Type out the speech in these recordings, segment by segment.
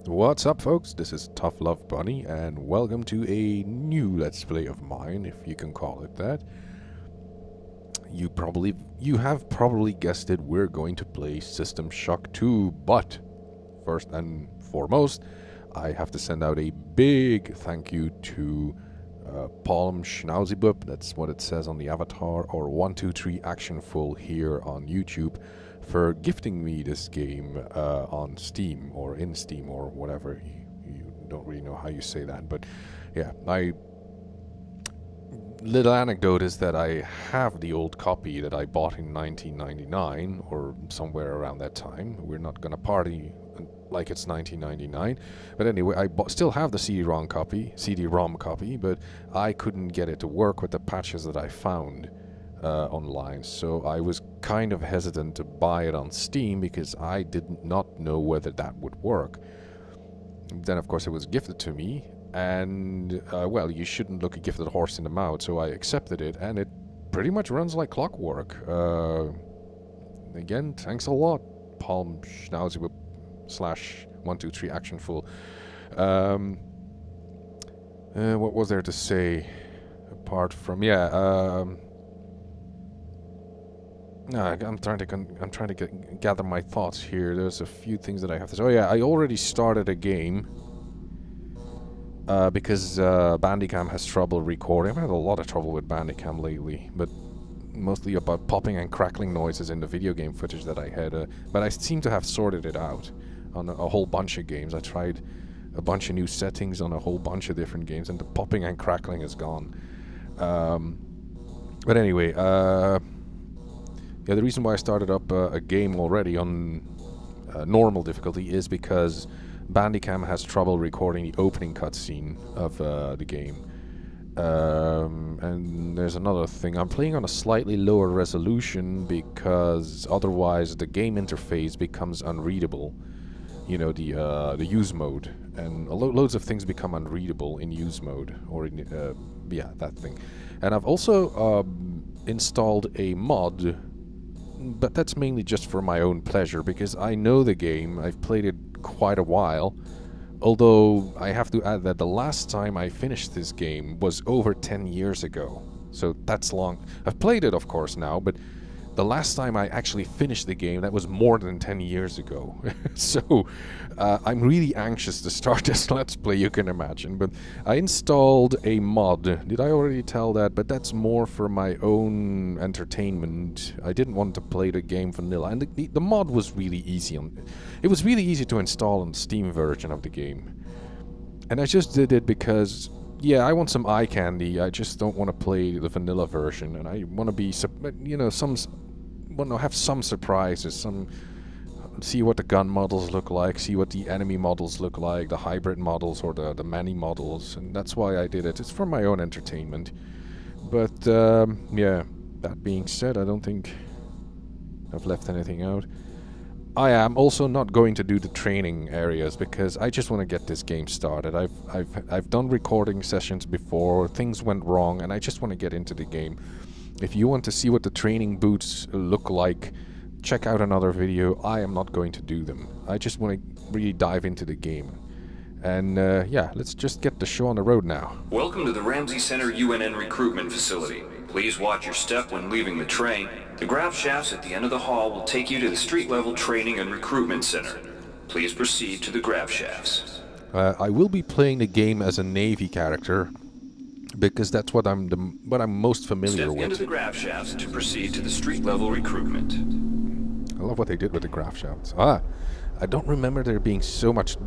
What's up, folks? This is Tough Love Bunny, and welcome to a new Let's Play of mine, if you can call it that. You have probably guessed it, we're going to play System Shock 2, but first and foremost, I have to send out a big thank you to Palm Schnauzibub, that's what it says on the avatar, or 123 Actionful here on YouTube, for gifting me this game on Steam, or in Steam, or whatever. You don't really know how you say that, but yeah, little anecdote is that I have the old copy that I bought in 1999, or somewhere around that time. We're not gonna party like it's 1999, but anyway, I still have the CD-ROM copy, but I couldn't get it to work with the patches that I found online, so I was kind of hesitant to buy it on Steam because I did not know whether that would work. Then of course it was gifted to me, and well, you shouldn't look a gifted horse in the mouth, so I accepted it, and it pretty much runs like clockwork. Again, thanks a lot, Palm Schnauzibub /123 Actionful. What was there to say apart from no, I'm trying to gather my thoughts here. There's a few things that I have to say. Oh yeah, I already started a game because Bandicam has trouble recording. I've had a lot of trouble with Bandicam lately, but mostly about popping and crackling noises in the video game footage that I had. But I seem to have sorted it out on a whole bunch of games. I tried a bunch of new settings on a whole bunch of different games, and the popping and crackling is gone. But anyway, yeah, the reason why I started up a game already on normal difficulty is because Bandicam has trouble recording the opening cutscene of the game. And there's another thing. I'm playing on a slightly lower resolution because otherwise the game interface becomes unreadable. You know, the use mode. And loads of things become unreadable in use mode. Or in, yeah, that thing. And I've also installed a mod, but that's mainly just for my own pleasure, because I know the game, I've played it quite a while, although I have to add that the last time I finished this game was over 10 years ago, so that's long. I've played it, of course, now, but the last time I actually finished the game, that was more than 10 years ago. So, I'm really anxious to start this Let's Play, you can imagine. But I installed a mod. Did I already tell that? But that's more for my own entertainment. I didn't want to play the game vanilla. And the mod was really easy. It was really easy to install on the Steam version of the game. And I just did it because, yeah, I want some eye candy. I just don't want to play the vanilla version. And I want to be, you know, have some surprises, see what the gun models look like, see what the enemy models look like, the hybrid models or the many models, and that's why I did it. It's for my own entertainment. But yeah, that being said, I don't think I've left anything out. I am also not going to do the training areas because I just want to get this game started. I've done recording sessions before, things went wrong, and I just want to get into the game. If you want to see what the training boots look like, check out another video. I am not going to do them. I just want to really dive into the game. And yeah, let's just get the show on the road now. Welcome to the Ramsey Center UNN recruitment facility. Please watch your step when leaving the train. The grab shafts at the end of the hall will take you to the street-level training and recruitment center. Please proceed to the grab shafts. I will be playing the game as a Navy character, because that's what I'm most familiar with. Step into the grab shafts to proceed to the street-level recruitment. I love what they did with the graph shafts. I don't remember there being so much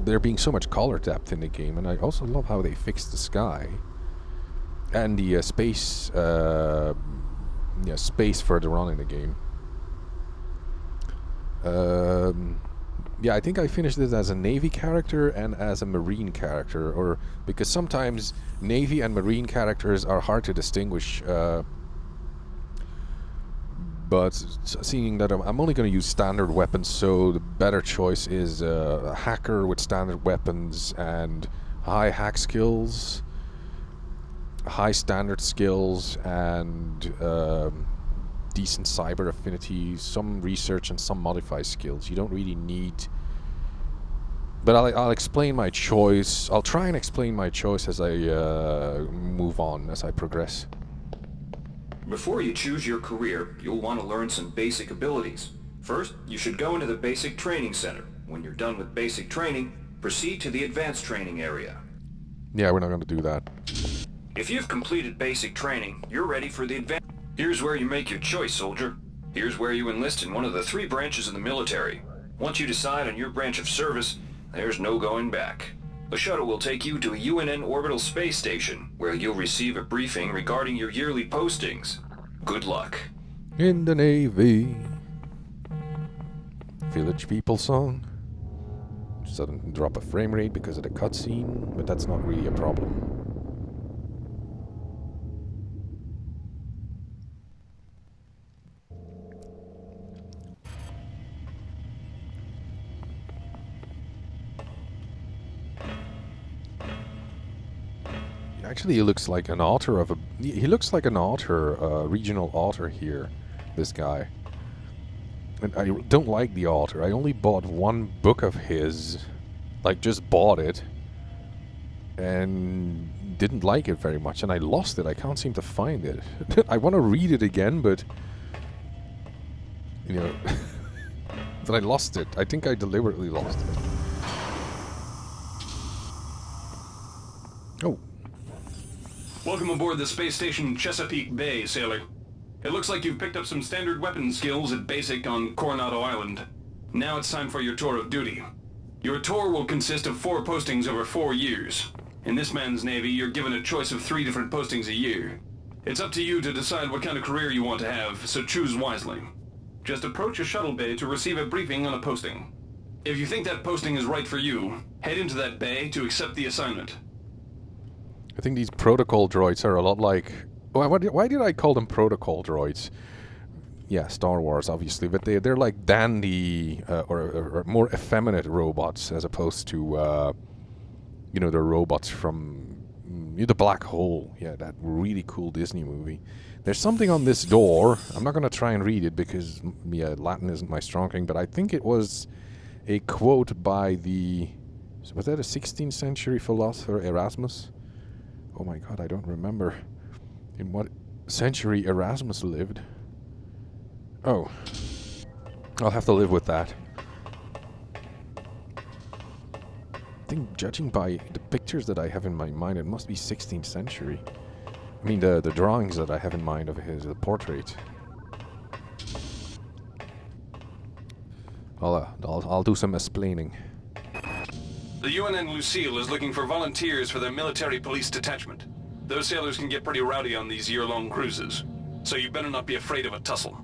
color depth in the game, and I also love how they fixed the sky and the space further on in the game. Yeah, I think I finished this as a Navy character and as a Marine character, or because sometimes Navy and Marine characters are hard to distinguish. But seeing that I'm only going to use standard weapons, so the better choice is a hacker with standard weapons and high hack skills, high standard skills, and decent cyber affinity, some research and some modify skills. You don't really need But I'll explain my choice. I'll try and explain my choice as I move on, as I progress. Before you choose your career, you'll want to learn some basic abilities. First, you should go into the basic training center. When you're done with basic training, proceed to the advanced training area. Yeah, we're not going to do that. If you've completed basic training, you're ready for the advanced... Here's where you make your choice, soldier. Here's where you enlist in one of the 3 branches of the military. Once you decide on your branch of service, there's no going back. The shuttle will take you to a UNN orbital space station, where you'll receive a briefing regarding your yearly postings. Good luck. In the Navy. Village People song. Sudden drop of frame rate because of the cutscene, but that's not really a problem. Actually, he looks like an author of a... He looks like an author, regional author here, this guy. And I don't like the author. I only bought 1 book of his. Like, just bought it. And didn't like it very much. And I lost it. I can't seem to find it. I want to read it again, but... You know... but I lost it. I think I deliberately lost it. Oh. Welcome aboard the space station Chesapeake Bay, sailor. It looks like you've picked up some standard weapon skills at basic on Coronado Island. Now it's time for your tour of duty. Your tour will consist of 4 postings over 4 years. In this man's Navy, you're given a choice of 3 different postings a year. It's up to you to decide what kind of career you want to have, so choose wisely. Just approach a shuttle bay to receive a briefing on a posting. If you think that posting is right for you, head into that bay to accept the assignment. I think these protocol droids are a lot like... Why did I call them protocol droids? Yeah, Star Wars, obviously, but they're like dandy or more effeminate robots as opposed to, you know, the robots from The Black Hole. Yeah, that really cool Disney movie. There's something on this door. I'm not going to try and read it because, yeah, Latin isn't my strong thing, but I think it was a quote by the... Was that a 16th century philosopher, Erasmus? Oh my god, I don't remember in what century Erasmus lived. Oh. I'll have to live with that. I think judging by the pictures that I have in my mind, it must be 16th century. I mean, the drawings that I have in mind of his portrait. I'll do some explaining. The UNN Lucille is looking for volunteers for their military police detachment. Those sailors can get pretty rowdy on these year-long cruises, so you better not be afraid of a tussle.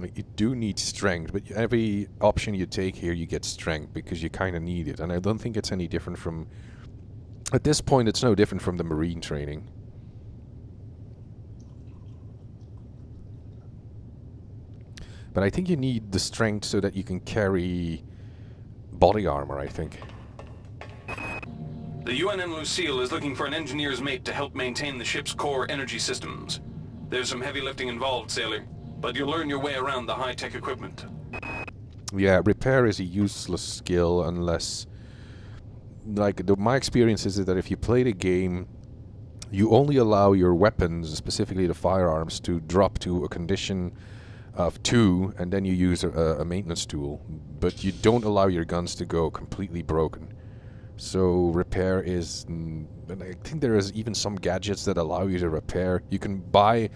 You do need strength, but every option you take here, you get strength, because you kind of need it. And I don't think it's any different from... At this point, it's no different from the Marine training. But I think you need the strength so that you can carry body armor, I think. The UNN Lucille is looking for an engineer's mate to help maintain the ship's core energy systems. There's some heavy lifting involved, sailor, but you'll learn your way around the high-tech equipment. Yeah, repair is a useless skill unless... Like, my experience is that if you play the game, you only allow your weapons, specifically the firearms, to drop to a condition of 2, and then you use a maintenance tool. But you don't allow your guns to go completely broken. So repair is... And I think there is even some gadgets that allow you to repair. You can buy,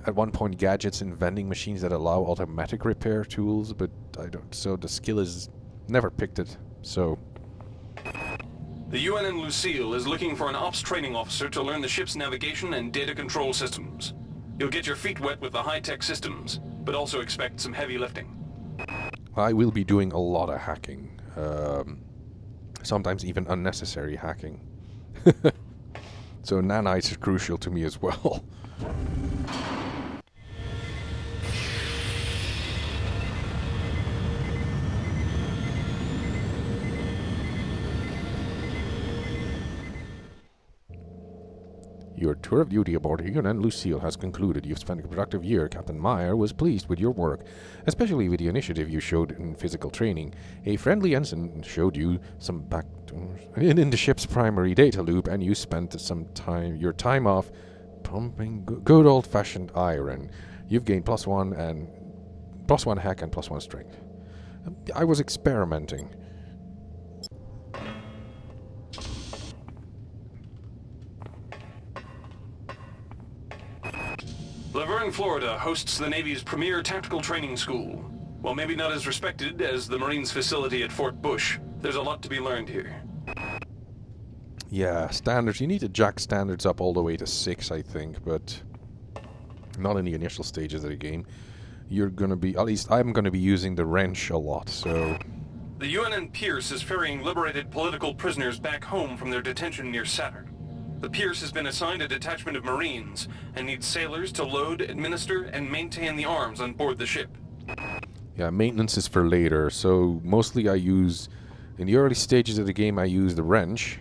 at one point, gadgets in vending machines that allow automatic repair tools, but I don't... So the skill is... Never picked it, so... The UNN Lucille is looking for an ops training officer to learn the ship's navigation and data control systems. You'll get your feet wet with the high-tech systems, but also expect some heavy lifting. I will be doing a lot of hacking. Sometimes even unnecessary hacking. So nanites are crucial to me as well. Your tour of duty aboard UNN Lucille has concluded. You've spent a productive year. Captain Meyer was pleased with your work, especially with the initiative you showed in physical training. A friendly ensign showed you some back in the ship's primary data loop, and you spent your time off pumping good old-fashioned iron. You've gained +1 hack and +1 strength. I was experimenting. Laverne, Florida hosts the Navy's premier tactical training school. While maybe not as respected as the Marines facility at Fort Bush, there's a lot to be learned here. Yeah, standards. You need to jack standards up all the way to 6, I think, but not in the initial stages of the game. You're gonna be, at least I'm gonna be using the wrench a lot, so... The UNN Pierce is ferrying liberated political prisoners back home from their detention near Saturn. The Pierce has been assigned a detachment of Marines and needs sailors to load, administer, and maintain the arms on board the ship. Yeah, maintenance is for later, so mostly I use... In the early stages of the game I use the wrench,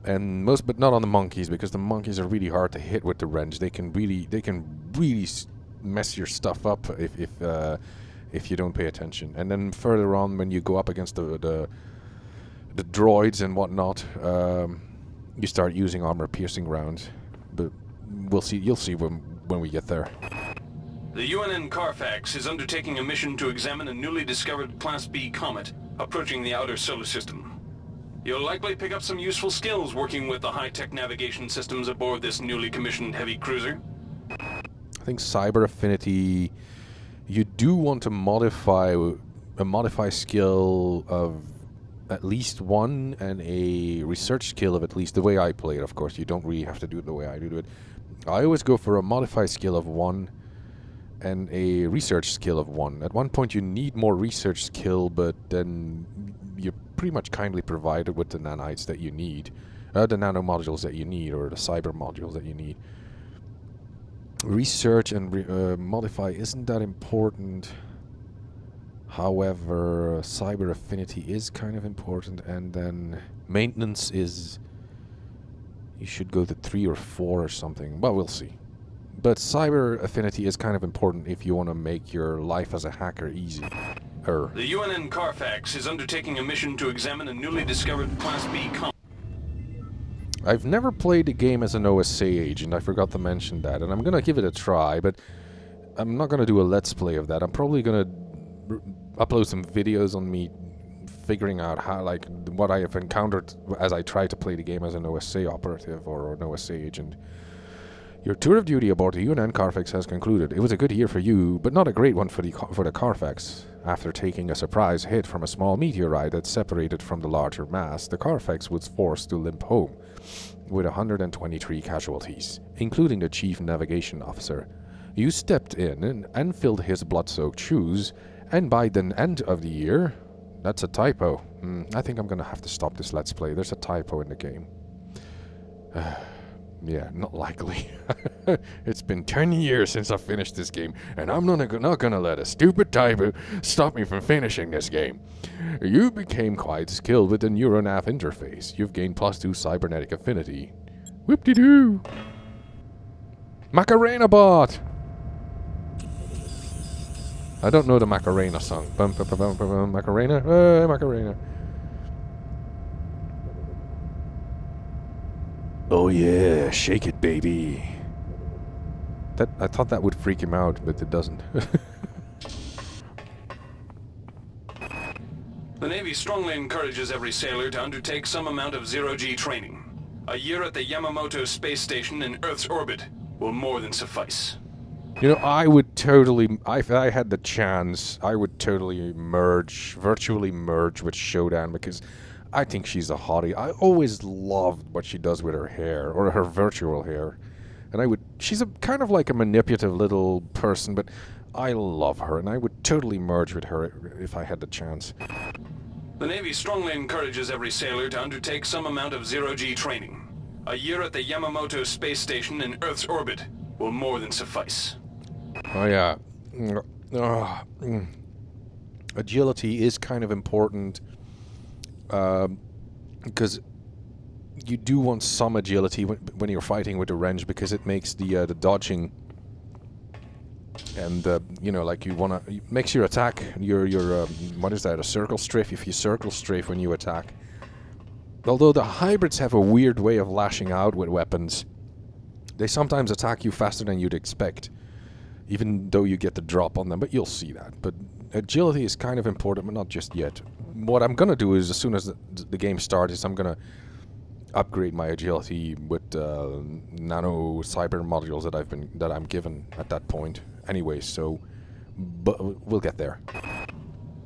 and but not on the monkeys, because the monkeys are really hard to hit with the wrench. They can really mess your stuff up if you don't pay attention. And then further on, when you go up against the droids and whatnot, you start using armor-piercing rounds. But we'll see. You'll see when we get there. The UNN Carfax is undertaking a mission to examine a newly discovered Class B comet approaching the outer solar system. You'll likely pick up some useful skills working with the high-tech navigation systems aboard this newly commissioned heavy cruiser. I think cyber affinity, you do want to modify skill of at least 1 and a research skill of at least, the way I play it, of course. You don't really have to do it the way I do it. I always go for a modify skill of 1 and a research skill of 1. At one point you need more research skill, but then you're pretty much kindly provided with the nanites that you need. The nano modules that you need, or the cyber modules that you need. Research and modify isn't that important. However, cyber affinity is kind of important, and then maintenance is... You should go to 3 or 4 or something. Well, we'll see. But cyber affinity is kind of important if you want to make your life as a hacker easy. The UNN Carfax is undertaking a mission to examine a newly discovered Class B comet. I've never played the game as an OSA agent, I forgot to mention that, and I'm gonna give it a try, but I'm not gonna do a let's play of that. I'm probably gonna upload some videos on me figuring out how, like, what I have encountered as I try to play the game as an OSA operative or an OSA agent. Your tour of duty aboard the UNN Carfax has concluded. It was a good year for you, but not a great one for the Carfax. After taking a surprise hit from a small meteorite that separated from the larger mass, the Carfax was forced to limp home, with 123 casualties, including the chief navigation officer. You stepped in and filled his blood-soaked shoes, and by the end of the year... That's a typo. I think I'm gonna have to stop this let's play. There's a typo in the game. Yeah, not likely. It's been 10 years since I finished this game, and I'm not gonna let a stupid typo stop me from finishing this game. You became quite skilled with the neuronav interface. You've gained +2 cybernetic affinity. Whoop-de-doo! Macarena bot! I don't know the Macarena song. Bum, bum, bum, bum, bum, Macarena? Macarena. Oh yeah, shake it, baby. I thought that would freak him out, but it doesn't. The Navy strongly encourages every sailor to undertake some amount of zero-G training. A year at the Yamamoto space station in Earth's orbit will more than suffice. You know, I would totally, if I had the chance, I would totally virtually merge with Shodan, because I think she's a hottie. I always loved what she does with her hair, or her virtual hair. And she's kind of like a manipulative little person, but I love her, and I would totally merge with her if I had the chance. The Navy strongly encourages every sailor to undertake some amount of zero-G training. A year at the Yamamoto space station in Earth's orbit will more than suffice. Oh yeah. Agility is kind of important, because you do want some agility when you're fighting with the wrench, because it makes the dodging and like you wanna, it makes your attack, your what is that, a circle strafe, if you circle strafe when you attack. Although the hybrids have a weird way of lashing out with weapons, they sometimes attack you faster than you'd expect, even though you get the drop on them, but you'll see that. But agility is kind of important, but not just yet. What I'm gonna do is, as soon as the game starts, is I'm gonna upgrade my agility with nano cyber modules that I'm given at that point. Anyway, so but we'll get there.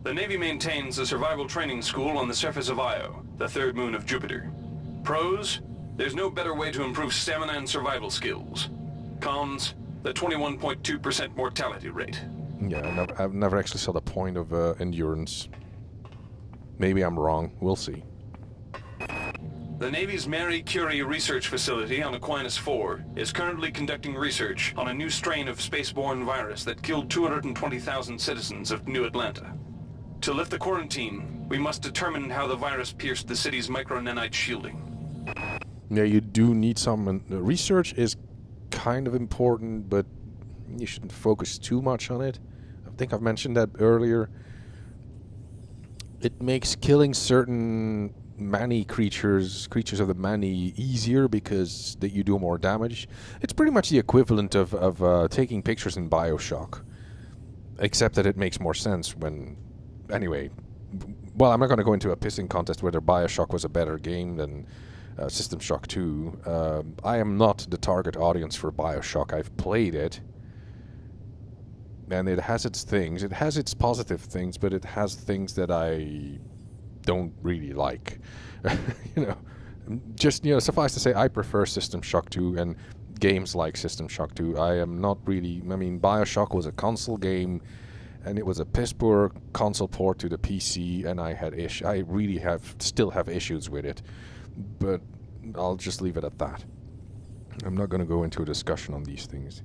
The Navy maintains a survival training school on the surface of Io, the third moon of Jupiter. Pros: there's no better way to improve stamina and survival skills. Cons: the 21.2% mortality rate. Yeah, I've never actually saw the point of endurance. Maybe I'm wrong. We'll see. The Navy's Marie Curie research facility on Aquinas 4 is currently conducting research on a new strain of spaceborne virus that killed 220,000 citizens of New Atlanta. To lift the quarantine, we must determine how the virus pierced the city's micronanite shielding. Yeah, you do need some. Research is kind of important, but you shouldn't focus too much on it. I think I've mentioned that earlier. It makes killing certain Mani creatures of the Mani, easier because that you do more damage. It's pretty much the equivalent of taking pictures in BioShock, except that it makes more sense when... Anyway, well, I'm not going to go into a pissing contest whether BioShock was a better game than System Shock 2. I am not the target audience for BioShock. I've played it, and it has its things. It has its positive things, but it has things that I don't really like. Suffice to say, I prefer System Shock 2 and games like System Shock 2. I am not really... I mean, BioShock was a console game, and it was a piss poor console port to the PC, and I really still have issues with it. But I'll just leave it at that. I'm not going to go into a discussion on these things.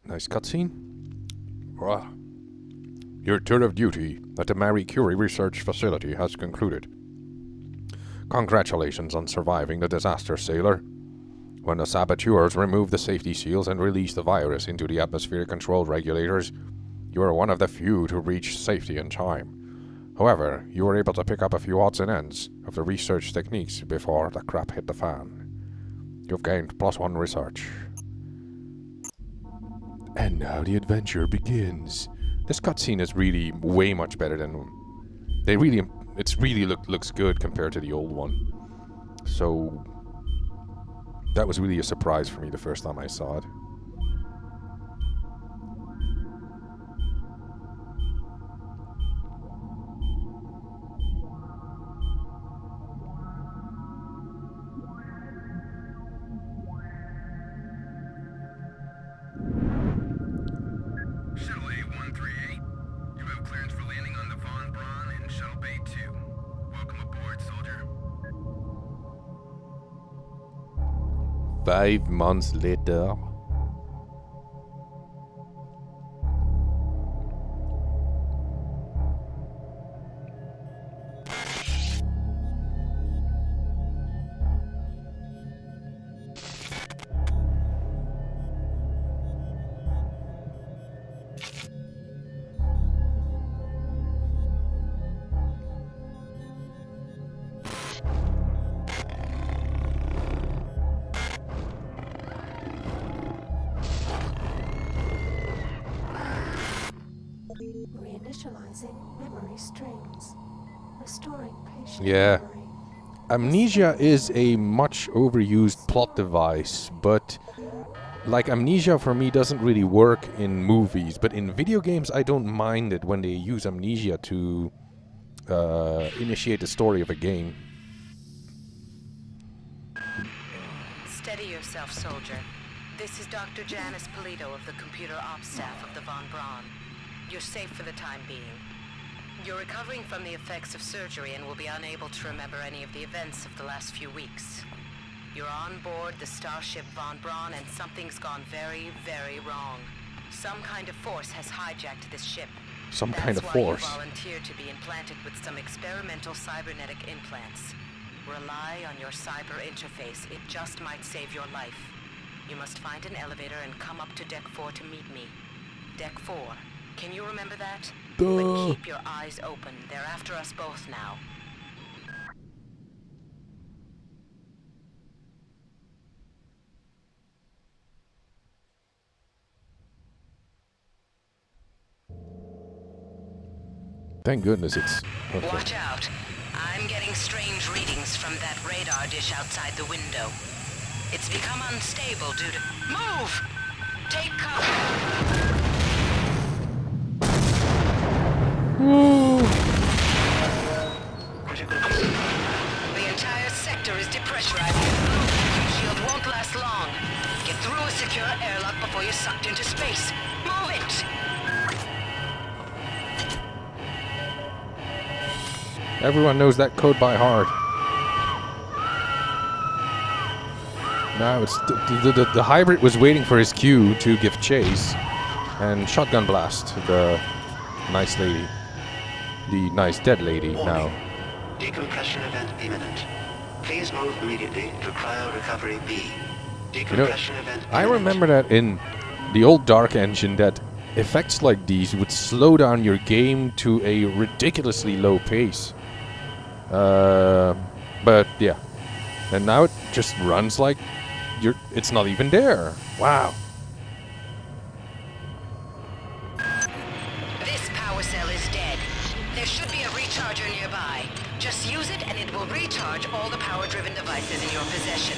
Nice cutscene. Your tour of duty at the Marie Curie Research Facility has concluded. Congratulations on surviving the disaster, sailor. When the saboteurs removed the safety seals and released the virus into the atmosphere control regulators, you were one of the few to reach safety in time. However, you were able to pick up a few odds and ends of the research techniques before the crap hit the fan. You've gained +1 research. And now the adventure begins. This cutscene is really way much better than... looks good compared to the old one. So... that was really a surprise for me the first time I saw it. Shuttle A-138, you have clearance for landing on the Von Braun in Shuttle Bay 2. Welcome aboard, soldier. 5 months later. Reinitializing memory strings. Restoring patient Yeah. memory. Amnesia is a much overused plot device, but like amnesia for me doesn't really work in movies, but in video games I don't mind it when they use amnesia to initiate the story of a game. Steady yourself, soldier. This is Dr. Janice Polito of the Computer Ops staff of the Von Braun. You're safe for the time being. You're recovering from the effects of surgery and will be unable to remember any of the events of the last few weeks. You're on board the starship Von Braun and something's gone very, very wrong. Some kind of force has hijacked this ship. Some That's kind of why force. You volunteered to be implanted with some experimental cybernetic implants. Rely on your cyber interface. It just might save your life. You must find an elevator and come up to Deck 4 to meet me. Deck 4. Can you remember that? But keep your eyes open. They're after us both now. Thank goodness it's... Okay. Watch out. I'm getting strange readings from that radar dish outside the window. It's become unstable due to... Move! Take cover! The entire sector is depressurized. The shield won't last long. Get through a secure airlock before you're sucked into space. Move it! Everyone knows that code by heart. Now it's the hybrid was waiting for his cue to give chase, and shotgun blast the nice lady, the nice dead lady. Now Decompression event imminent. Please move immediately to cryo recovery B. Decompression event imminent. I remember that in the old Dark Engine that effects like these would slow down your game to a ridiculously low pace. But yeah, and now it just runs like it's not even there. Wow. This power cell is dead. There should be a recharger nearby. Just use it and it will recharge all the power-driven devices in your possession.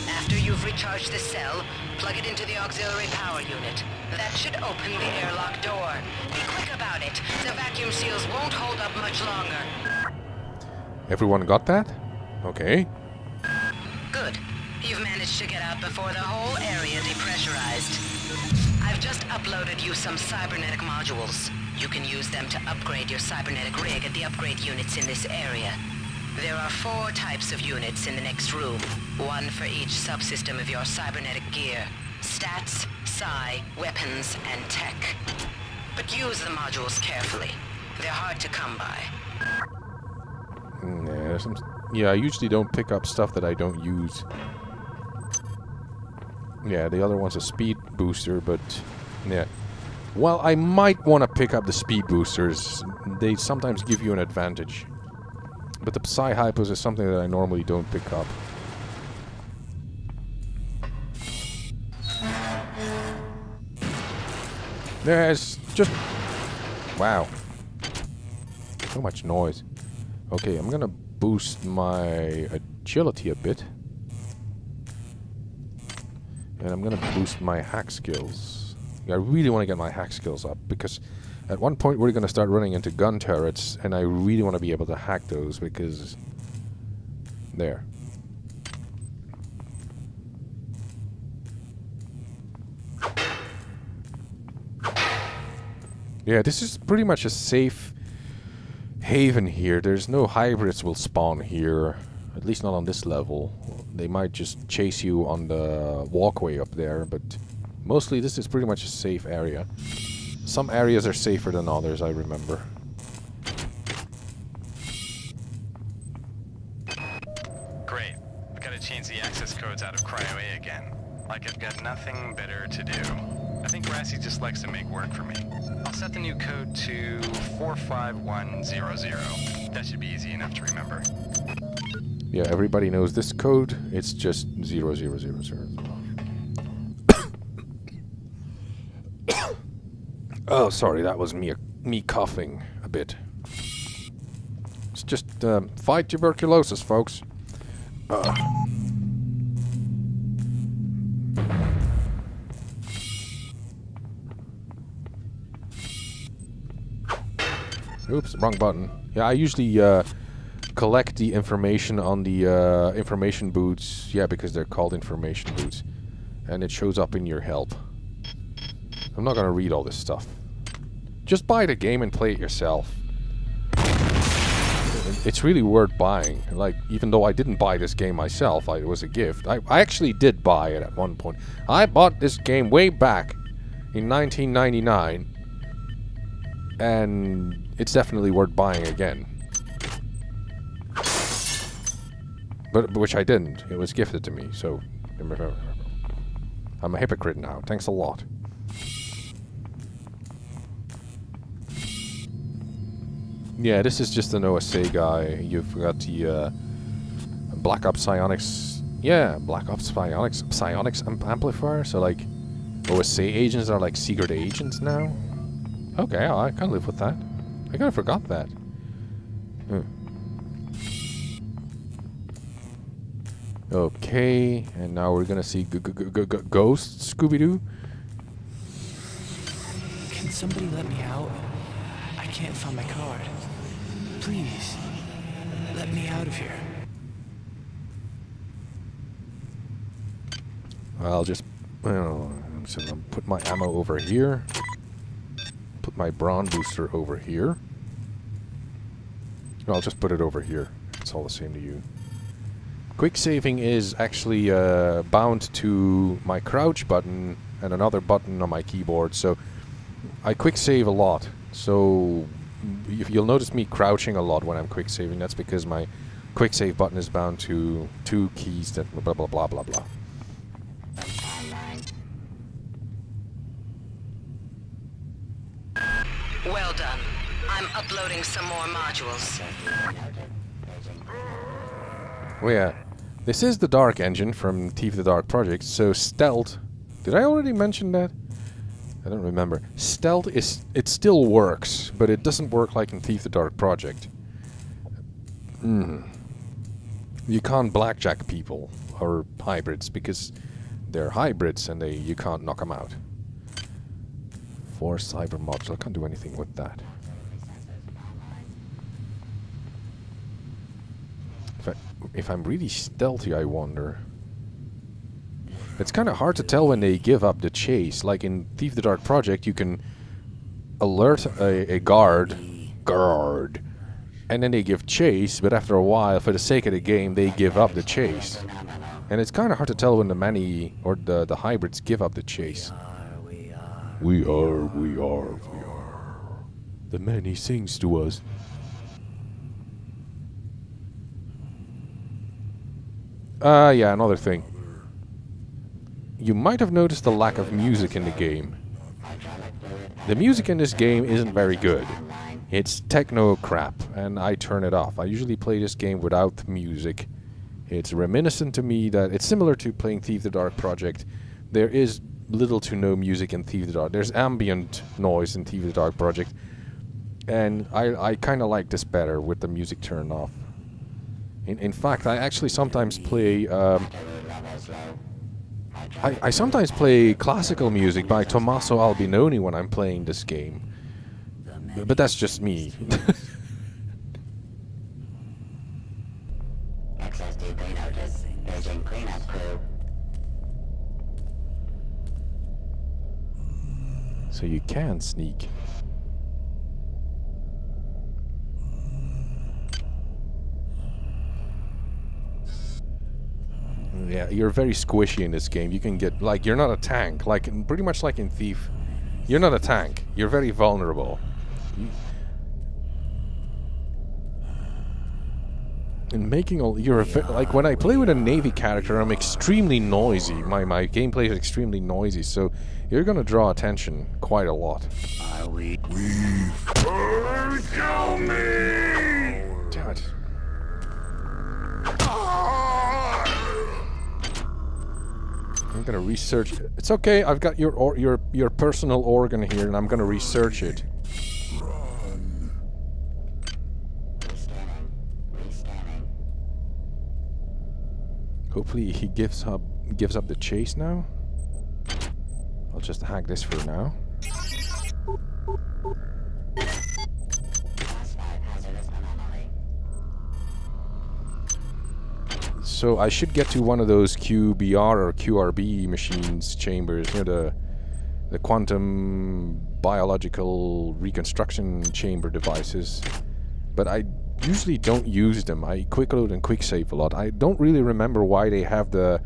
After you've recharged the cell, plug it into the auxiliary power unit. That should open the airlock door. Be quick about it. The vacuum seals won't hold up much longer. Everyone got that? Okay. Good. You've managed to get out before the whole area depressurized. I've just uploaded you some cybernetic modules. You can use them to upgrade your cybernetic rig at the upgrade units in this area. There are 4 types of units in the next room. 1 for each subsystem of your cybernetic gear. Stats, psi, weapons, and tech. But use the modules carefully. They're hard to come by. Yeah, I usually don't pick up stuff that I don't use. Yeah, the other one's a speed booster, but yeah. Well, I might want to pick up the speed boosters. They sometimes give you an advantage. But the Psi Hypos is something that I normally don't pick up. There's just... Wow. So much noise. Okay, I'm gonna boost my agility a bit. And I'm gonna boost my hack skills. I really want to get my hack skills up, because at one point we're gonna start running into gun turrets, and I really want to be able to hack those, because... There. Yeah, this is pretty much a safe haven here. There's no hybrids will spawn here. At least not on this level. They might just chase you on the walkway up there, but mostly this is pretty much a safe area. Some areas are safer than others, I remember. Great. I've got to change the access codes out of Cryo A again. Like I've got nothing better to do. I think Rassy just likes to make work for me. I'll set the new code to 45100. That should be easy enough to remember. Yeah, everybody knows this code. It's just 0000. Oh, sorry, that was me coughing a bit. It's just fight tuberculosis, folks. Oops, wrong button. Yeah, I usually collect the information on the information boots. Yeah, because they're called information boots. And it shows up in your help. I'm not gonna read all this stuff. Just buy the game and play it yourself. it's really worth buying. Like, even though I didn't buy this game myself, it was a gift. I actually did buy it at one point. I bought this game way back in 1999, and it's definitely worth buying again. But which I didn't. It was gifted to me, so I'm a hypocrite now. Thanks a lot. Yeah, this is just an OSA guy. You've got the Black Ops Psionics. Yeah, Black Ops Psionics amplifier. So like, OSA agents are like secret agents now. Okay, I can live with that. I kind of forgot that. Okay, and now we're gonna see Ghost Scooby-Doo. Can somebody let me out? I can't find my card. Please, let me out of here. I'll just so I'll put my ammo over here. Put my brawn booster over here. No, I'll just put it over here. It's all the same to you. Quick saving is actually bound to my crouch button and another button on my keyboard, so I quick save a lot. So if you'll notice me crouching a lot when I'm quick saving, that's because my quick save button is bound to two keys that blah blah blah blah blah. Well done. I'm uploading some more modules. Oh yeah, this is the Dark engine from Thief the Dark Project, so stealth... Did I already mention that? I don't remember. Stealth it still works, but it doesn't work like in Thief the Dark Project. You can't blackjack people, or hybrids, because they're hybrids and you can't knock them out. 4 cyber modules, I can't do anything with that. If I'm really stealthy, I wonder. It's kind of hard to tell when they give up the chase. Like in Thief the Dark Project, you can alert a guard, and then they give chase, but after a while, for the sake of the game, they give up the chase. And it's kind of hard to tell when the many, or the hybrids give up the chase. We are. The many sings to us. Yeah, another thing. You might have noticed the lack of music in the game. The music in this game isn't very good. It's techno crap, and I turn it off. I usually play this game without music. It's reminiscent to me that it's similar to playing Thief the Dark Project. There is little to no music in Thief the Dark. There's ambient noise in Thief the Dark Project, and I kind of like this better with the music turned off. In fact, I actually sometimes play... I sometimes play classical music by Tommaso Albinoni when I'm playing this game. But that's just me. So you can sneak. Yeah, you're very squishy in this game. You can get, like, you're not a tank. Like, pretty much like in Thief. You're not a tank. You're very vulnerable. And making all, like, when I play with a Navy character, I'm extremely noisy. My gameplay is extremely noisy, so you're gonna draw attention quite a lot. Kill me! Damn it. I'm gonna research it. It's okay, I've got your personal organ here, and I'm gonna research it. Hopefully he gives up the chase now. I'll just hack this for now. So I should get to one of those QBR or QRB machines chambers, you know, the quantum biological reconstruction chamber devices. But usually don't use them. I quick load and quick save a lot. I don't really remember why they have the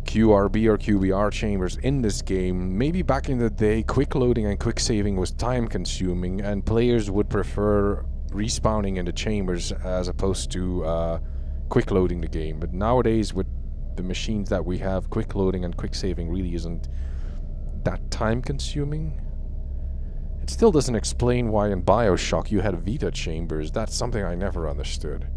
QRB or QBR chambers in this game. Maybe back in the day, quick loading and quick saving was time consuming, and players would prefer respawning in the chambers as opposed to quick loading the game. But nowadays, with the machines that we have, quick loading and quick saving really isn't that time consuming. It still doesn't explain why in BioShock you had Vita chambers. That's something I never understood.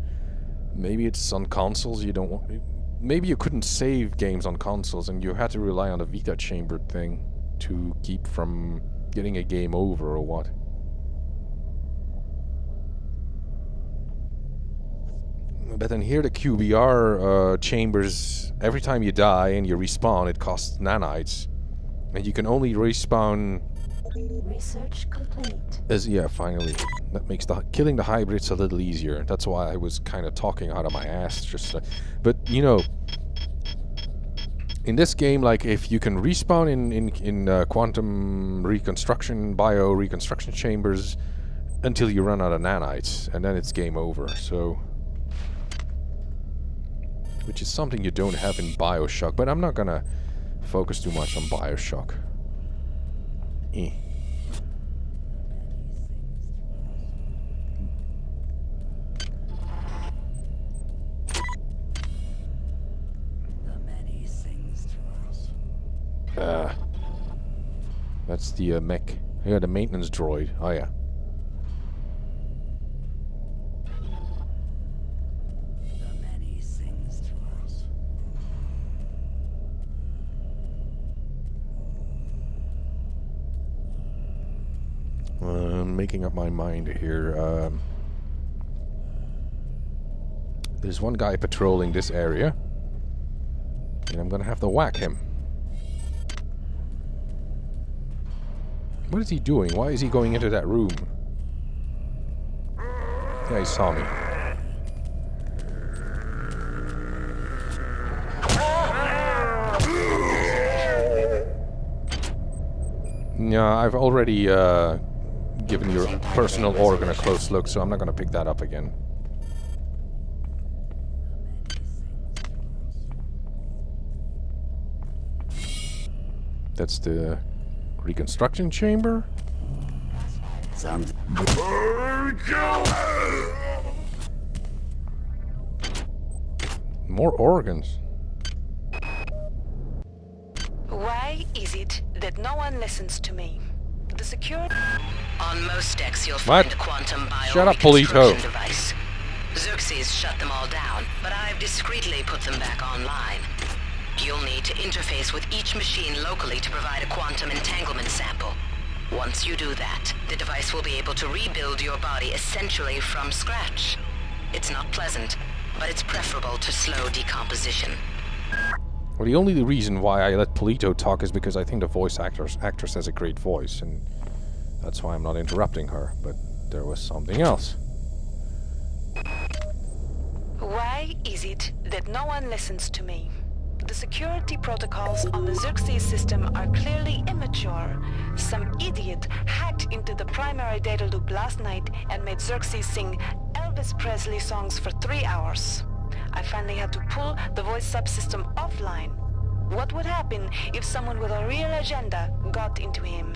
Maybe it's on consoles you don't want... Maybe you couldn't save games on consoles and you had to rely on the Vita chamber thing to keep from getting a game over or what. But then here the QBR chambers, every time you die and you respawn, it costs nanites. And you can only respawn... Research complete. Yeah, finally. That makes killing the hybrids a little easier. That's why I was kind of talking out of my ass. But, you know, in this game, like, if you can respawn in quantum reconstruction, bio reconstruction chambers until you run out of nanites, and then it's game over, so... Which is something you don't have in BioShock, but I'm not gonna focus too much on BioShock. That's the mech. Yeah, the maintenance droid. Oh yeah. Making up my mind here. There's one guy patrolling this area, and I'm gonna have to whack him. What is he doing? Why is he going into that room? Yeah, he saw me. Yeah, I've already given your personal organ a close look, so I'm not gonna pick that up again. That's the reconstruction chamber? Sounds... More organs. Why is it that no one listens to me? The security... On most decks you'll find a quantum bio-reconstruction device. Xerxes shut them all down, but I've discreetly put them back online. You'll need to interface with each machine locally to provide a quantum entanglement sample. Once you do that, the device will be able to rebuild your body essentially from scratch. It's not pleasant, but it's preferable to slow decomposition. Well, the only reason why I let Polito talk is because I think the voice actress has a great voice, and that's why I'm not interrupting her, but there was something else. Why is it that no one listens to me? The security protocols on the Xerxes system are clearly immature. Some idiot hacked into the primary data loop last night and made Xerxes sing Elvis Presley songs for 3 hours. I finally had to pull the voice subsystem offline. What would happen if someone with a real agenda got into him?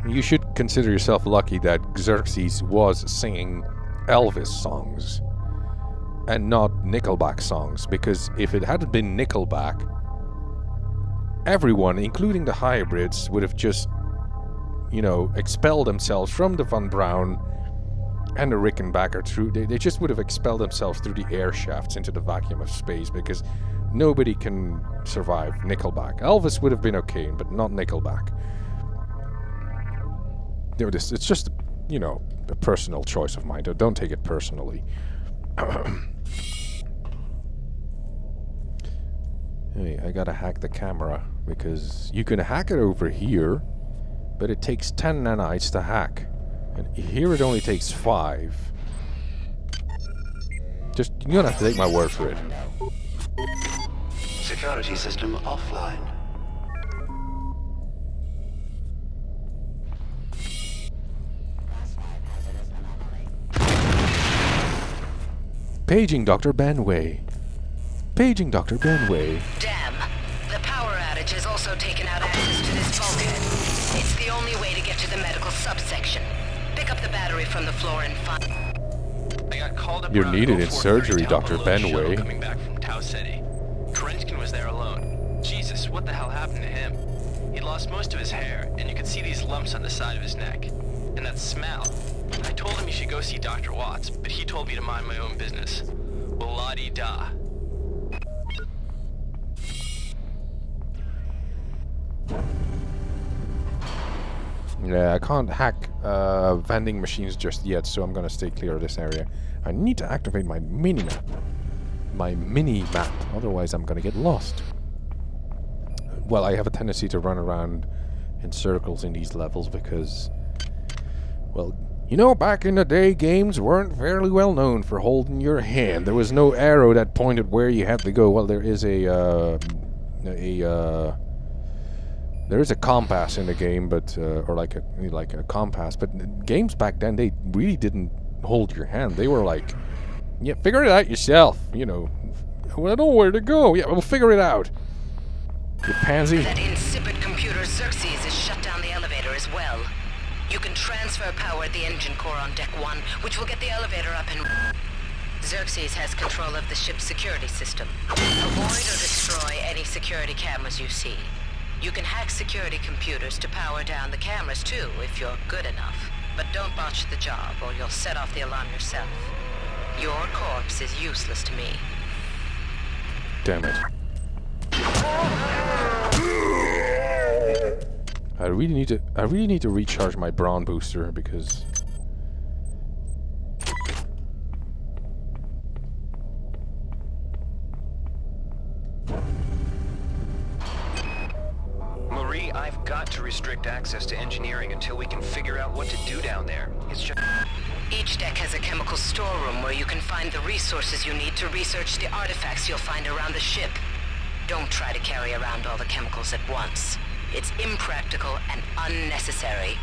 You should consider yourself lucky that Xerxes was singing Elvis songs and not Nickelback songs, because if it hadn't been Nickelback, everyone, including the hybrids, would have just, you know, expelled themselves from the Von Braun and the Rickenbacker through... They just would have expelled themselves through the air shafts into the vacuum of space, because nobody can survive Nickelback. Elvis would have been okay, but not Nickelback. It's just, you know, a personal choice of mine. Don't take it personally. Hey, I gotta hack the camera, because you can hack it over here, but it takes 10 nanites to hack. And here it only takes 5. Just, you're gonna have to take my word for it. Security system offline. Paging Dr. Benway. Paging Dr. Benway. Damn. The power outage has also taken out access to this bulkhead. It's the only way to get to the medical subsection. Pick up the battery from the floor and find... I got called up You're around needed in 04:30 surgery, to help Dr. unload a shuttle Benway. coming back from Tau City. Kerenskin was there alone. Jesus, what the hell happened to him? He'd lost most of his hair, and you could see these lumps on the side of his neck. And that smell. I told him he should go see Dr. Watts, but he told me to mind my own business. Well, la-di-da. Yeah, I can't hack vending machines just yet, so I'm gonna stay clear of this area. I need to activate my mini-map. My mini-map, otherwise I'm gonna get lost. Well, I have a tendency to run around in circles in these levels because, well, you know, back in the day, games weren't fairly well known for holding your hand. There was no arrow that pointed where you had to go. Well, there is there is a compass in the game, but or like a compass. But games back then, they really didn't hold your hand. They were like, yeah, figure it out yourself. You know, well, I don't know where to go. Yeah, we'll figure it out. You pansy. That insipid computer Xerxes has shut down the elevator as well. You can transfer power at the engine core on deck 1, which will get the elevator up and... Xerxes has control of the ship's security system. Avoid or destroy any security cameras you see. You can hack security computers to power down the cameras too, if you're good enough. But don't botch the job, or you'll set off the alarm yourself. Your corpse is useless to me. Damn it. I really need to recharge my brawn booster because Marie, I've got to restrict access to engineering until we can figure out what to do down there. It's just... Each deck has a chemical storeroom where you can find the resources you need to research the artifacts you'll find around the ship. Don't try to carry around all the chemicals at once. It's impractical and unnecessary.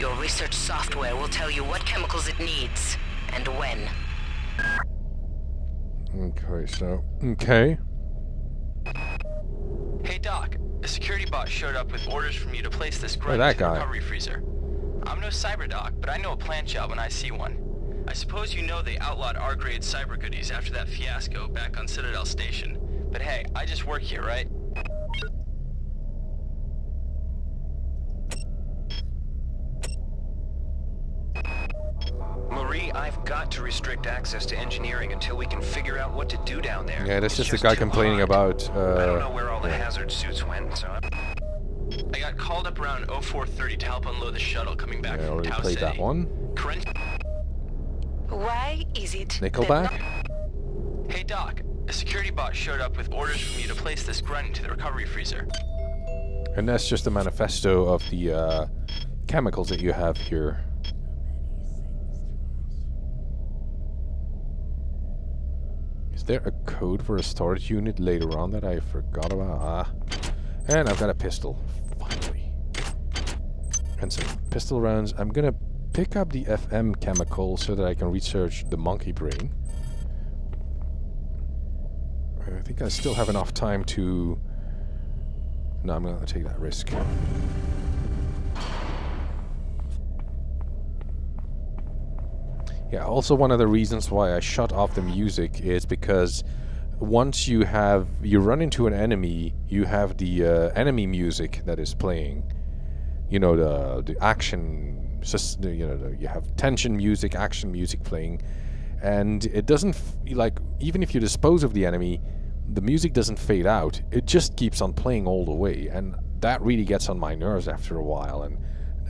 Your research software will tell you what chemicals it needs, and when. Okay. Hey Doc, a security bot showed up with orders from you to place this grunt that into the guy. recovery freezer. I'm no cyber doc, but I know a plant job when I see one. I suppose you know they outlawed R-grade cyber goodies after that fiasco back on Citadel Station. But hey, I just work here, right? Marie, I've got to restrict access to engineering until we can figure out what to do down there. Yeah, that's It's just the guy too complaining hot. about I don't know where all the hazard suits went, so... I got called up around 04:30 to help unload the shuttle coming back I from already Tau played City. that one. Why is it... Nickelback? Hey Doc, a security bot showed up with orders from you to place this grunt into the recovery freezer. And that's just a manifesto of the chemicals that you have here. Is there a code for a storage unit later on that I forgot about? And I've got a pistol, finally. And some pistol rounds. I'm gonna pick up the FM chemical so that I can research the monkey brain. I think I still have enough time to... No, I'm gonna take that risk. Yeah, also one of the reasons why I shut off the music is because once you run into an enemy, you have the enemy music that is playing. You know, the action, you have tension music, action music playing, and it doesn't like, even if you dispose of the enemy, the music doesn't fade out. It just keeps on playing all the way, and that really gets on my nerves after a while, and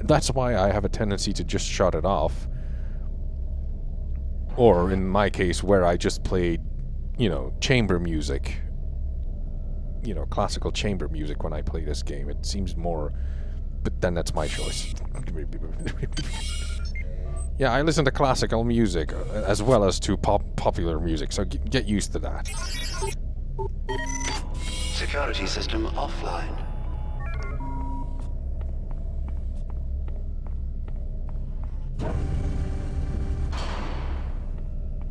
that's why I have a tendency to just shut it off. Or in my case, where I just played, chamber music. Classical chamber music when I play this game. It seems more... But then that's my choice. Yeah, I listen to classical music as well as to popular music, so get used to that. Security system offline.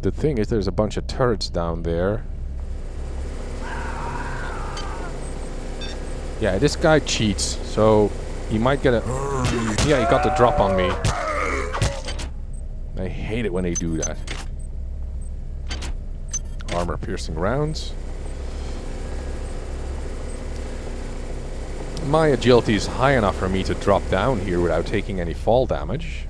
The thing is, there's a bunch of turrets down there. Yeah, this guy cheats, so he might get a... Yeah, he got the drop on me. I hate it when they do that. Armor-piercing rounds. My agility is high enough for me to drop down here without taking any fall damage.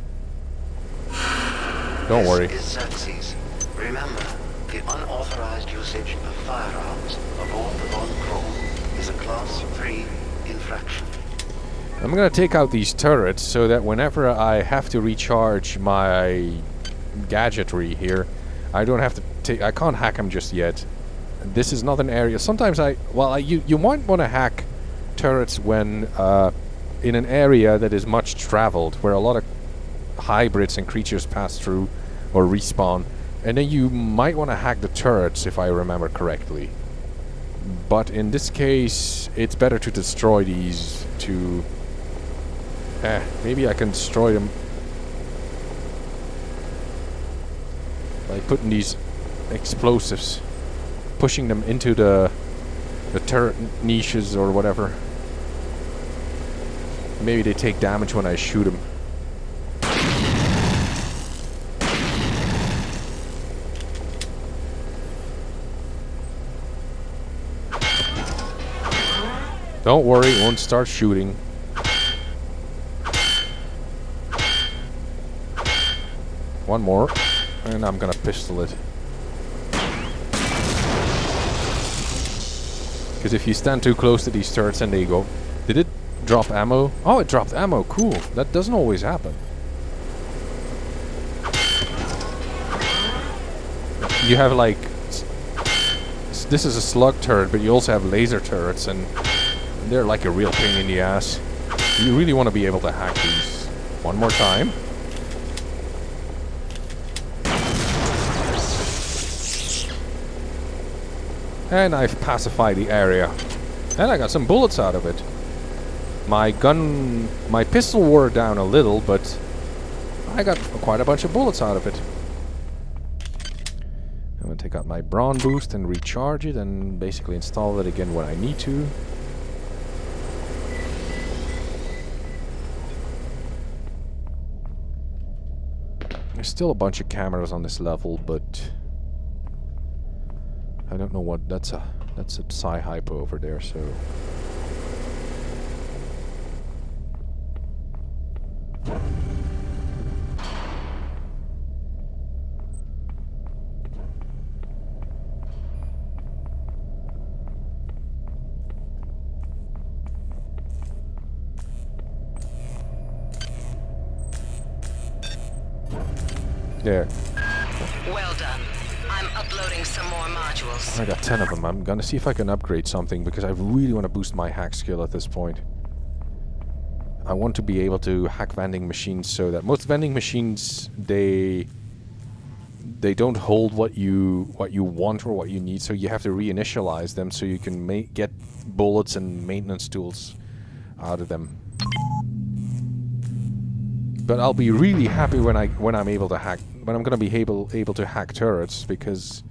Don't worry. This is Xerxes. Remember, the unauthorized usage of firearms aboard the Von Chrome is a Class 3 infraction. I'm gonna take out these turrets so that whenever I have to recharge my gadgetry here, I don't have to take... I can't hack them just yet. This is not an area... Sometimes you might want to hack turrets when in an area that is much traveled, where a lot of hybrids and creatures pass through or respawn, and then you might want to hack the turrets, if I remember correctly. But in this case, it's better to destroy these to... maybe I can destroy them by putting these explosives, pushing them into the turret niches or whatever. Maybe they take damage when I shoot them. Don't worry, it won't start shooting. One more, and I'm gonna pistol it. Because if you stand too close to these turrets and they go... Did it drop ammo? Oh, it dropped ammo. Cool. That doesn't always happen. You have like... This is a slug turret, but you also have laser turrets, and they're like a real pain in the ass. You really want to be able to hack these. One more time. And I've pacified the area. And I got some bullets out of it. My pistol wore down a little, but I got quite a bunch of bullets out of it. I'm gonna take out my brawn boost and recharge it and basically install it again when I need to. There's still a bunch of cameras on this level, but I don't know what that's a psi hypo over there, so there. Well done. I'm uploading some more modules. I got 10 of them. I'm gonna see if I can upgrade something, because I really want to boost my hack skill at this point. I want to be able to hack vending machines so that most vending machines, they don't hold what you want or what you need, so you have to reinitialize them so you can get bullets and maintenance tools out of them. But I'll be really happy when I'm able to hack, when I'm gonna be able to hack turrets, because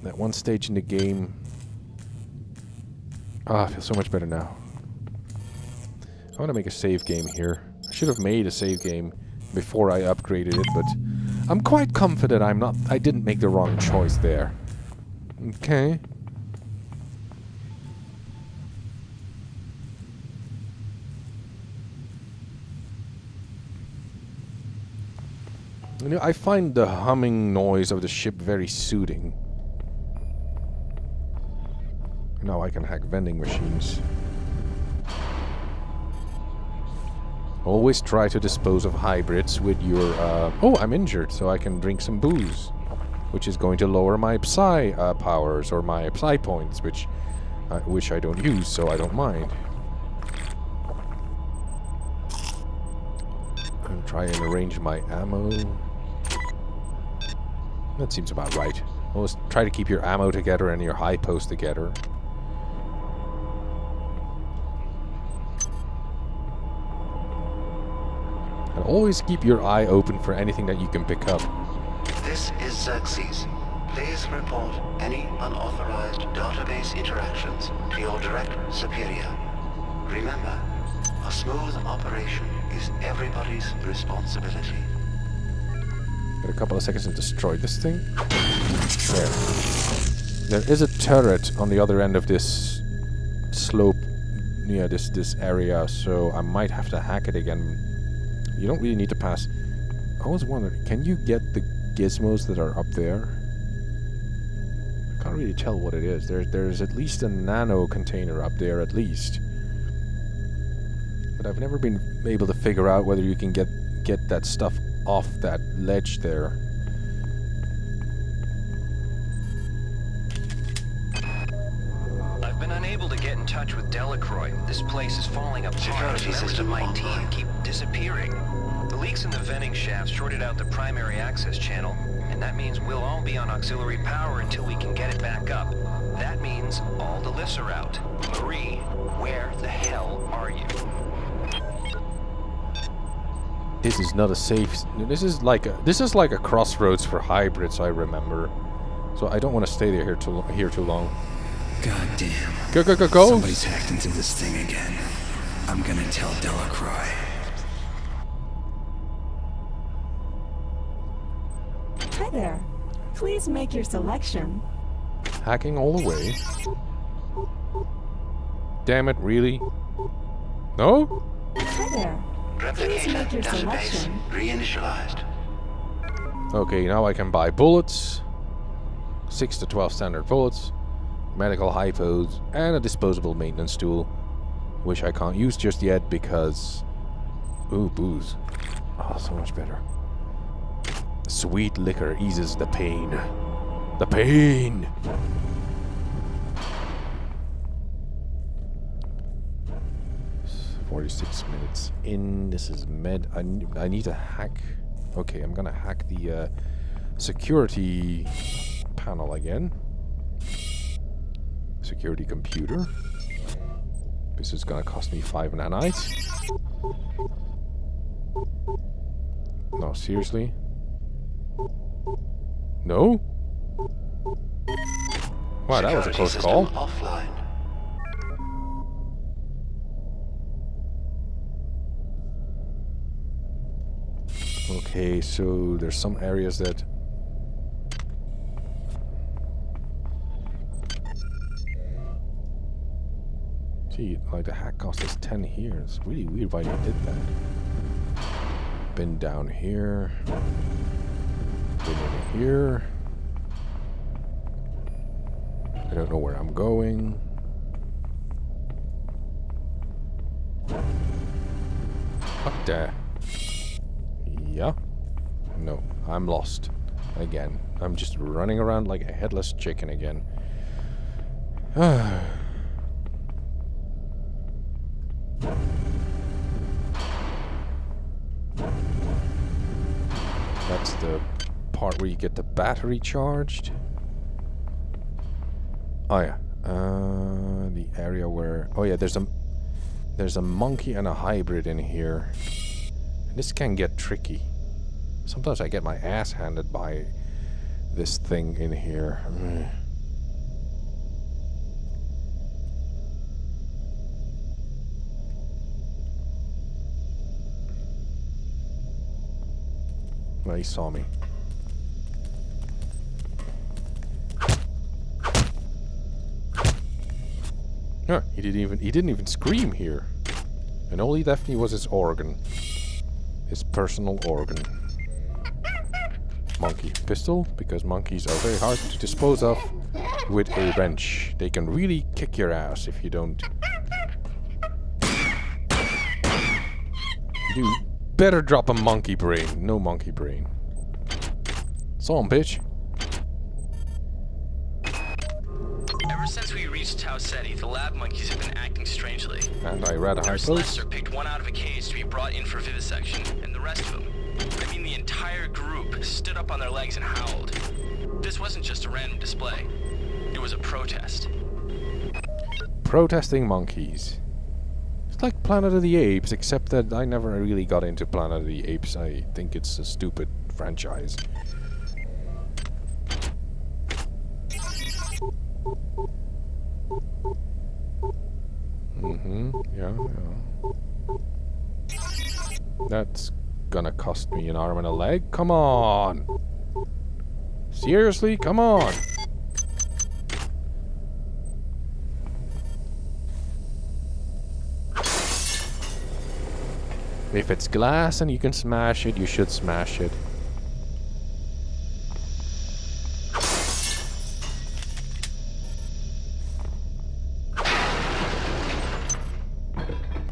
at one stage in the game, I feel so much better now. I want to make a save game here. I should have made a save game before I upgraded it, but I'm quite confident I didn't make the wrong choice there. Okay. You know, I find the humming noise of the ship very soothing. Now I can hack vending machines. Always try to dispose of hybrids with your... oh, I'm injured, so I can drink some booze. Which is going to lower my psi powers, or my psi points, which I don't use, so I don't mind. And try and arrange my ammo. That seems about right. Always try to keep your ammo together and your high post together. And always keep your eye open for anything that you can pick up. This is Xerxes. Please report any unauthorized database interactions to your direct superior. Remember, a smooth operation is everybody's responsibility. Got a couple of seconds to destroy this thing. There. There is a turret on the other end of this slope. Yeah, this area, so I might have to hack it again. You don't really need to pass. I was wondering, can you get the gizmos that are up there? I can't really tell what it is. There's at least a nano container up there, at least. But I've never been able to figure out whether you can get that stuff off that ledge there. I've been unable to get in touch with Delacroix. This place is falling apart. Security Members of system my online. team keep disappearing. The leaks in the venting shaft shorted out the primary access channel, and that means we'll all be on auxiliary power until we can get it back up. That means all the lifts are out. Marie, where the hell are you? This is not a safe. This is like a crossroads for hybrids. I remember, so I don't want to stay here too long. God damn. Go! Somebody's hacked into this thing again. I'm gonna tell Delacroix. Hi there. Please make your selection. Hacking all the way. Damn it! Really? No? Hi there. Please Replicator make your database selection. reinitialized. Okay, now I can buy bullets. 6 to 12 standard bullets, medical hypos, and a disposable maintenance tool, which I can't use just yet because... Ooh, booze. Oh, so much better. Sweet liquor eases the pain. The pain! "46 minutes in. This is med. I need to hack. Okay, I'm gonna hack the security panel again. Security computer. This is gonna cost me 5 nanites. No, seriously? No? Wow, that was a Security close system call. offline. Okay, so there's some areas that... Gee, like the hack cost us 10 here. It's really weird why they did that. Been down here. Been in here. I don't know where I'm going. What the... Yeah? No, I'm lost. Again. I'm just running around like a headless chicken again. That's the part where you get the battery charged. Oh yeah. The area where... Oh yeah, there's a monkey and a hybrid in here. This can get tricky. Sometimes I get my ass handed by this thing in here. Well, he saw me. Huh, he didn't even scream here. And all he left me was his organ. His personal organ. Monkey pistol, because monkeys are very hard to dispose of with a wrench. They can really kick your ass if you don't. You better drop a monkey brain. No monkey brain. So on, bitch. Ever since we reached Tau Ceti, the lab monkeys have been acting strangely. And I read a high Nurse post. Lester picked one out of a cage to be brought in for vivisection, and the rest of them, I mean the entire group, stood up on their legs and howled. This wasn't just a random display. It was a protest. Protesting monkeys. It's like Planet of the Apes, except that I never really got into Planet of the Apes. I think it's a stupid franchise. Yeah. That's gonna cost me an arm and a leg. Come on! Seriously? Come on! If it's glass and you can smash it, you should smash it.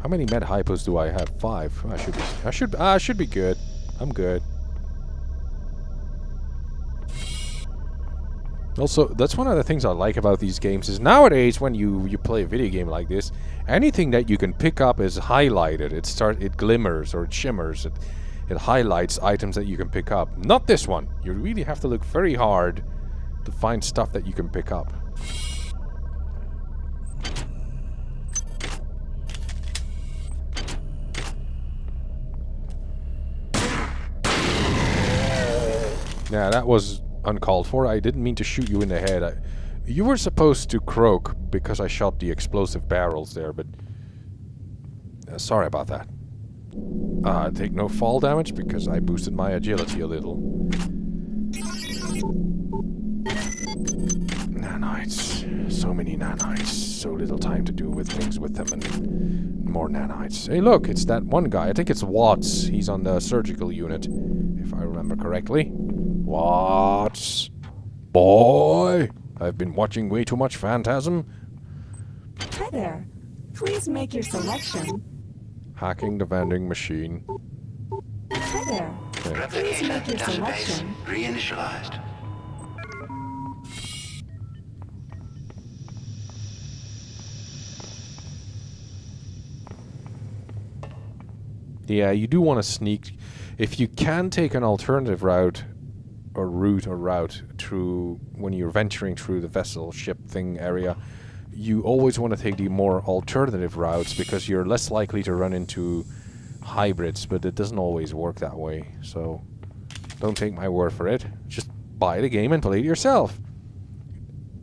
How many med hypos do I have? 5. I should be good. I'm good. Also, that's one of the things I like about these games is nowadays when you play a video game like this, anything that you can pick up is highlighted. It glimmers or it shimmers. It highlights items that you can pick up. Not this one. You really have to look very hard to find stuff that you can pick up. Yeah, that was uncalled for. I didn't mean to shoot you in the head. You were supposed to croak because I shot the explosive barrels there, but... sorry about that. Take no fall damage because I boosted my agility a little. Nanites. So many nanites. So little time to do with things with them and more nanites. Hey look, it's that one guy. I think it's Watts. He's on the surgical unit, if I remember correctly. Watts. Boy! I've been watching way too much Phantasm. Hi there. Please make your selection. Hacking the vending machine. Hi there. Okay. Please make your selection. Reinitialized. Yeah, you do want to sneak. If you can take an alternative route through when you're venturing through the vessel ship thing area, you always want to take the more alternative routes because you're less likely to run into hybrids, but it doesn't always work that way. So don't take my word for it. Just buy the game and play it yourself.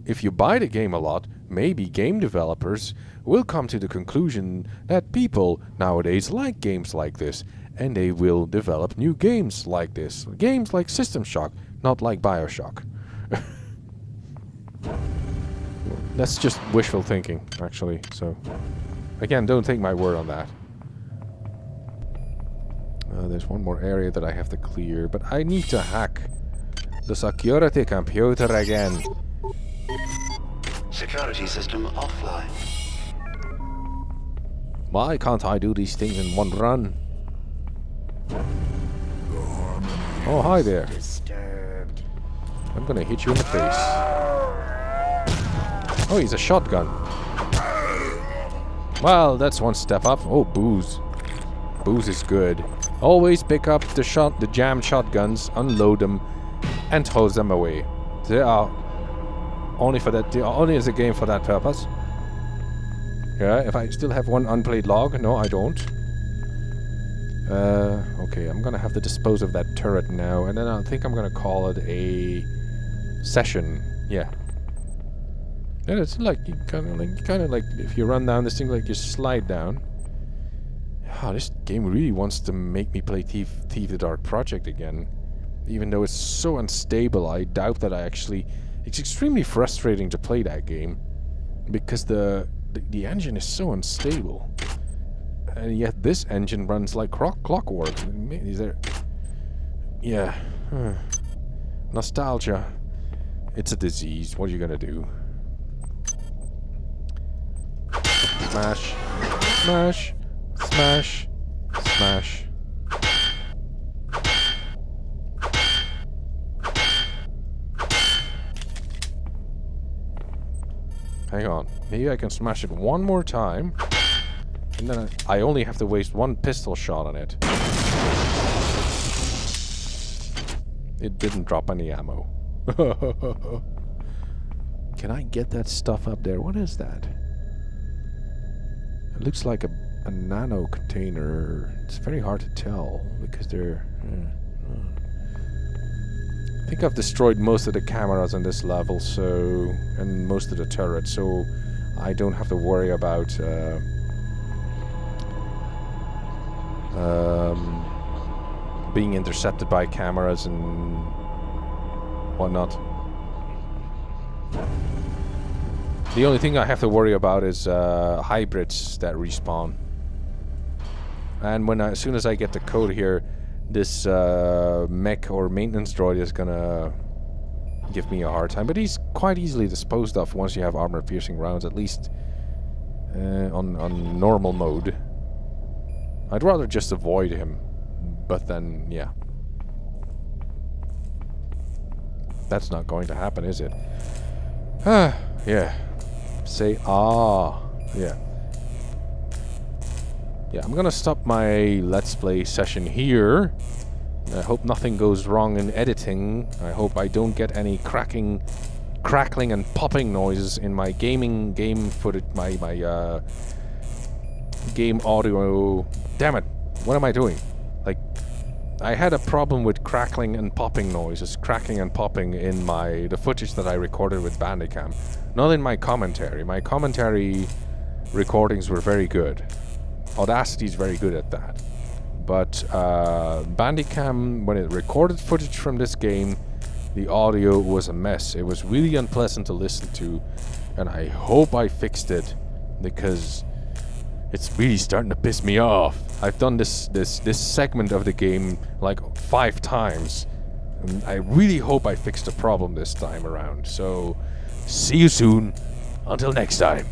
If you buy the game a lot, maybe game developers will come to the conclusion that people nowadays like games like this, and they will develop new games like this. Games like System Shock, not like BioShock. That's just wishful thinking, actually. So, again, don't take my word on that. There's one more area that I have to clear, but I need to hack the security computer again. Security system offline. Why can't I do these things in one run? Oh, hi there. I'm gonna hit you in the face. Oh, he's a shotgun. Well, that's one step up. Oh, booze. Booze is good. Always pick up the jammed shotguns, unload them, and hose them away. They are only for that. Only is a game for that purpose. Yeah. If I still have one unplayed log, no, I don't. Okay, I'm gonna have to dispose of that turret now, and then I think I'm gonna call it a session. Yeah. And it's like you kind of like if you run down this thing, like you slide down. Oh, this game really wants to make me play Thief the Dark Project again, even though it's so unstable. I doubt that I actually. It's extremely frustrating to play that game because the engine is so unstable. And yet this engine runs like clockwork. Is there... Yeah. Nostalgia. It's a disease. What are you gonna do? Smash. Smash. Smash. Smash. Hang on. Maybe I can smash it one more time. And then I only have to waste one pistol shot on it. It didn't drop any ammo. Can I get that stuff up there? What is that? It looks like a nano container. It's very hard to tell because they're... I think I've destroyed most of the cameras on this level, so, and most of the turrets, so I don't have to worry about being intercepted by cameras and whatnot. The only thing I have to worry about is hybrids that respawn. And as soon as I get the code here, this mech or maintenance droid is gonna give me a hard time. But he's quite easily disposed of once you have armor-piercing rounds, at least on normal mode. I'd rather just avoid him, but then, yeah. That's not going to happen, is it? Ah, yeah. Say, yeah. Yeah, I'm gonna stop my Let's Play session here. I hope nothing goes wrong in editing. I hope I don't get any crackling and popping noises in my game footage, my game audio. Damn it, what am I doing? Like, I had a problem with crackling and popping noises, cracking and popping in the footage that I recorded with Bandicam. Not in my commentary. My commentary recordings were very good. Audacity's very good at that. But Bandicam, when it recorded footage from this game, the audio was a mess. It was really unpleasant to listen to, and I hope I fixed it, because it's really starting to piss me off. I've done this segment of the game like 5 times, and I really hope I fixed the problem this time around. So, see you soon. Until next time.